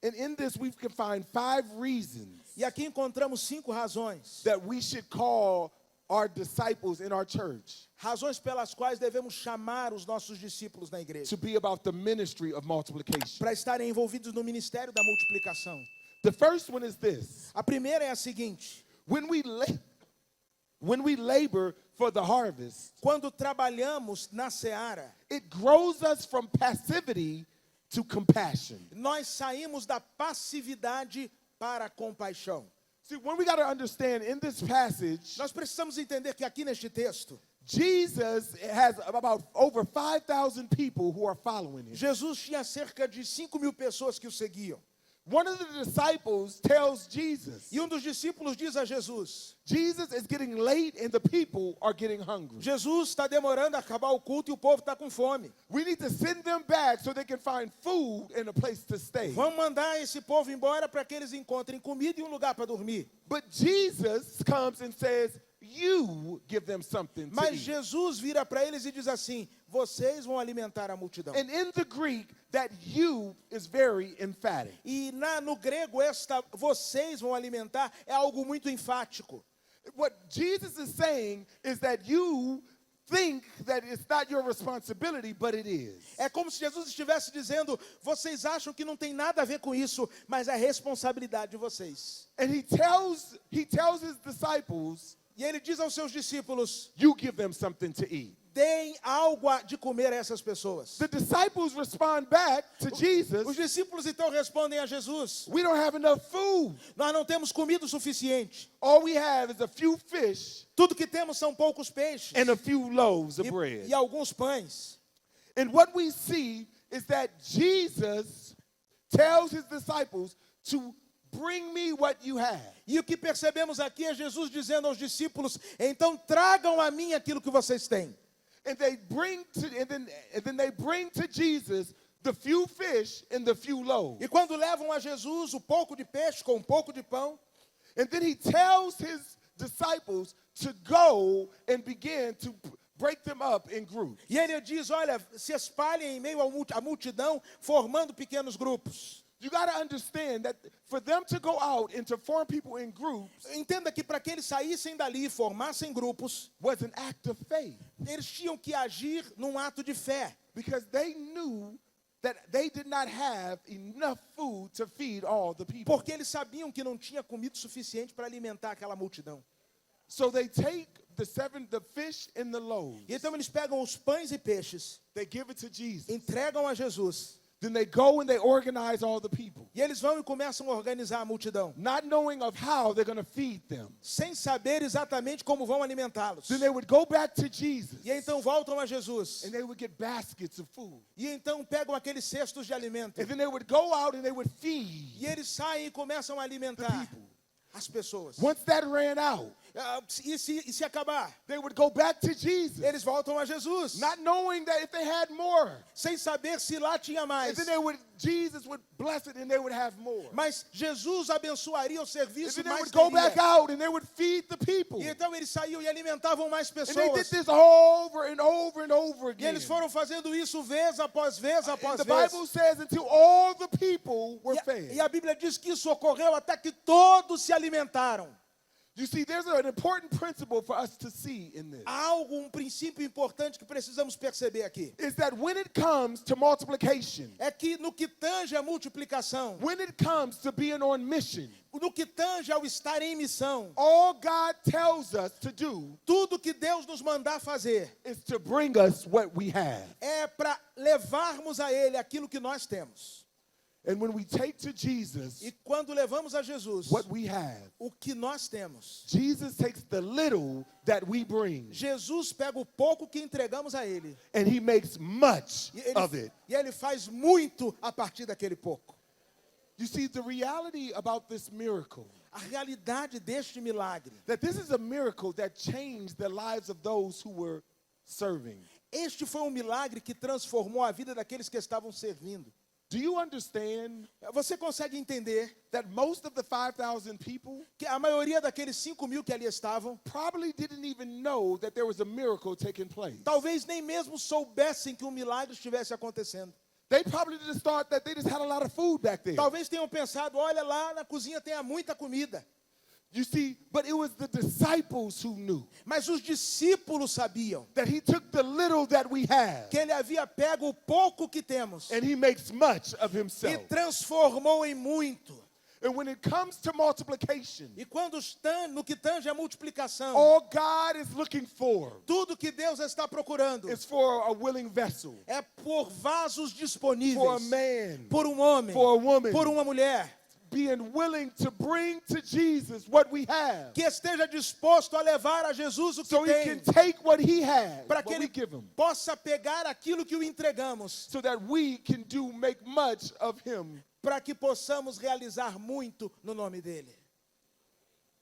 And in this, we can find 5 reasons E aqui encontramos 5 razões. that we should call our disciples in our church Razões pelas quais devemos chamar os nossos discípulos na igreja. to be about the ministry of multiplication. Para estarem envolvidos no ministério da multiplicação. The first one is this. A primeira é a seguinte. When we labor for the harvest, Quando trabalhamos na seara, it grows us from passivity to compassion. nós saímos da passividade para a compaixão. See, when we got to understand in this passage, Nós precisamos entender que aqui neste texto, Jesus has about over 5,000 people who are following him. Jesus tinha cerca de 5.000 pessoas que o seguiam. One of the disciples tells Jesus, E um dos discípulos diz a Jesus, Jesus is getting late and the people are getting hungry. Jesus está demorando a acabar o culto e o povo está com fome. We need to send them back so they can find food and a place to stay. Vamos mandar esse povo embora para que eles encontrem comida e um lugar para dormir. But Jesus comes and says, you give them something to Mas eat. Jesus vira para eles e diz assim, vocês vão alimentar a multidão. And in the Greek, that you is very emphatic. E no grego, esta vocês vão alimentar é algo muito enfático. What Jesus is saying is that you think that it's not your responsibility, but it is. É como se Jesus estivesse dizendo, vocês acham que não tem nada a ver com isso, mas é responsabilidade de vocês. And he tells his disciples, E ele diz aos seus discípulos, you give them something to eat. deem algo de comer a essas pessoas. The disciples respond back to Os Jesus, discípulos então respondem a Jesus, we don't have enough food. nós não temos comida o suficiente. All we have is a few fish Tudo que temos são poucos peixes and a few loaves of bread. e alguns pães. And what we see is that Jesus tells his disciples to bring me what you have. E o que percebemos aqui é Jesus dizendo aos discípulos, então tragam a mim aquilo que vocês têm. And then they bring to Jesus the few fish and the few loaves. E quando levam a Jesus o pouco de peixe com um pouco de pão, And then he tells his disciples to go and begin to break them up in groups. e ele diz, olha, se espalhem em meio à multidão, formando pequenos grupos. You got to understand that for them to go out and to form people in groups Entenda que para que eles saíssem dali e formassem grupos, was an act of faith, eles tinham que agir num ato de fé. because they knew that they did not have enough food to feed all the people. Porque eles sabiam que não tinha comida suficiente para alimentar aquela multidão. So they take the fish and the loaves. E então eles pegam os pães e peixes, They give it to Jesus. entregam a Jesus. Then they go and they organize all the people, E eles vão e começam a organizar a multidão, not knowing of how they're going to feed them. sem saber exatamente como vão alimentá-los. Then they would go back to Jesus E então voltam a Jesus. and they would get baskets of food. E então pegam aqueles cestos de alimento. And then they would go out and they would feed E eles saem e começam a alimentar as pessoas. Once that ran out, E se acabar? they would go back to Jesus, Eles voltam a Jesus, not knowing that if they had more, sem saber se lá tinha mais. and then Jesus would bless it and they would have more. Mas Jesus abençoaria o And serviço then they mais would go back teria. out and they would feed the people. E então eles saíam e alimentavam mais And they did pessoas. this over and over and over E again. eles foram fazendo isso vez após vez And após the vez. Bible says until all the people were fed. E a Bíblia diz que isso ocorreu até que todos se alimentaram. You see, there's an important principle for us to see in this. Há princípio importante que precisamos perceber aqui. Is that when it comes to multiplication, É que no que tange a multiplicação, when it comes to being on mission, no que tange ao estar em missão, all God tells us to do tudo que Deus nos mandar fazer is to bring us what we have. é para levarmos a Ele aquilo que nós temos. And when we take to Jesus E quando levamos a Jesus what we have, o que nós temos, Jesus takes the little that we bring Jesus pega o pouco que entregamos a Ele and he makes much e of it. ele faz muito a partir daquele pouco. You see, the reality about this miracle, A realidade deste milagre, that this is a miracle that changed the lives of those who were serving. este foi milagre que transformou a vida daqueles que estavam servindo. Do you understand Você consegue entender that most of the 5,000 people que a maioria daqueles 5.000 que ali estavam, probably didn't even know that there was a miracle taking place? talvez nem mesmo soubessem que um milagre estivesse acontecendo. They probably just thought that they just had a lot of food back there. Talvez tenham pensado, olha lá na cozinha tem muita comida. You see, but it was the disciples who knew Mas os discípulos sabiam that he took the little that we have que ele havia pego o pouco que temos and he makes much of e himself. transformou em muito. And when it comes to multiplication, E no que tange a multiplicação, all God is looking for tudo que Deus está procurando is for a willing vessel, é por vasos for a disponíveis, man, por homem, for a woman, por uma mulher, being willing to bring to Jesus what we have, que esteja disposto a levar a Jesus o que so he tem, can take what he has, para que what we ele give him, possa pegar aquilo que o entregamos, so that we can make much of him. para que possamos realizar muito no nome dele.